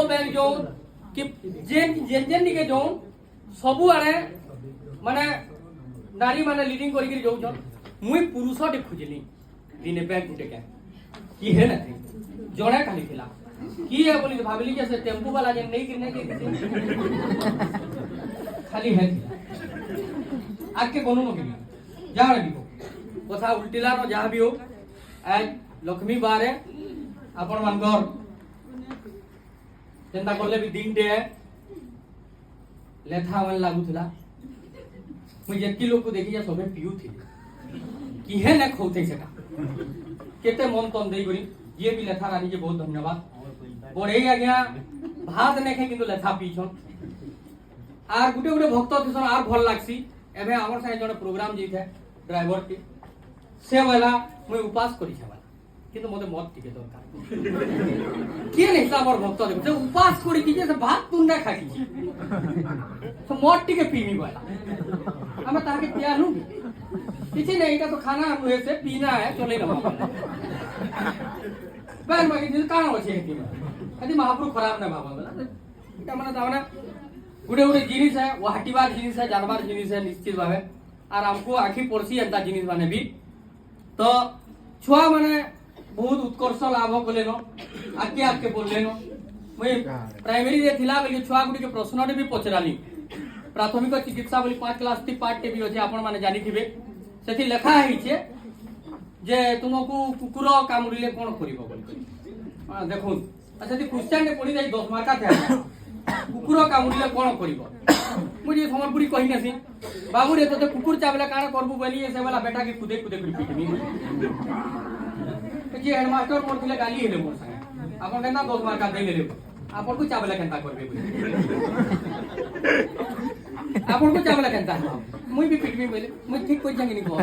bank जो कि जेन जेन जेन निके जो सबु आड़े माने नारी माने लीडिंग करी जो जो मुई पुरुष टे खुजली दिने बैंक गुटे के की है ना जणे खाली थिला की है बोली भाबली जे से टेम्पू वाला जे नहीं गिरने के खाली है आके कोनो न गिरी जाण दिबो कथा उल्टिला न जहा भी हो आज लक्ष्मी बारे आपण मानकर चिंता करले भी दिन टे लेथा मन लागू थिला मुझे जेती लोग को देखि जा सबे पियू थी कि है ना खोते सेटा केते मन तन देई करी ये भी लेथा रानी के बहुत धन्यवाद बड़े आज्ञा भात नेखे किंतु लेथा पीछन आर गुटे गुटे भक्त थिसन आर भल लागसी एबे हमर साथे जने प्रोग्राम जे थे ड्राइवर के से वाला मुई उपास करी छवा किंतु मते मत टिके दरकार के नहीं हमर भक्त देखो से उपास करी कि से भात तुंडा खाकी तो मत टिके पीनी वाला हमें ताके पिया लूं किसी नहीं का तो खाना मुझे से पीना है चले ना बैल मगे दिल काना होछे हेती यदि महाप्रभु खराब ना भाबा बोला এটা মানে তামানে गुडे गुडे जिनिस है वो हटिबार जिनिस है जानबार जिनिस है निश्चित भावे और हमको आखी पड़सी एंता जिनिस माने भी तो छुआ माने बहुत उत्कर्ष लाभ कले नो आके आके बोलले नो मैं प्राइमरी रे थिला बेले छुआ गुडी के प्रश्न रे भी पचराली प्राथमिक चिकित्सा बोली 5 क्लास ती पार्ट टे भी होचे आपण माने जानि थिबे सेठी लेखा हिचे जे तुमको कुकुर कामुड़िले कोन करिवो बोल देखो अच्छा ती क्वेश्चन रे पड़ी जाई 10 मार्क था कुकुर कामुड़िले कोन करिवो मुझे समरपुरी कहि नसी बाबू रे तो कुकुर चाबला काना करबू बोली से वाला बेटा के खुदे खुदे कर पीटमी जे हेडमास्टर मोर थिले गाली हेले मोर संगे आपन केना 10 मार्क दे लेले आपन को चाबला केनता करबे आपन को चाबला केनता मुई भी पीटमी बोले मुई ठीक कोइ जंग नहीं को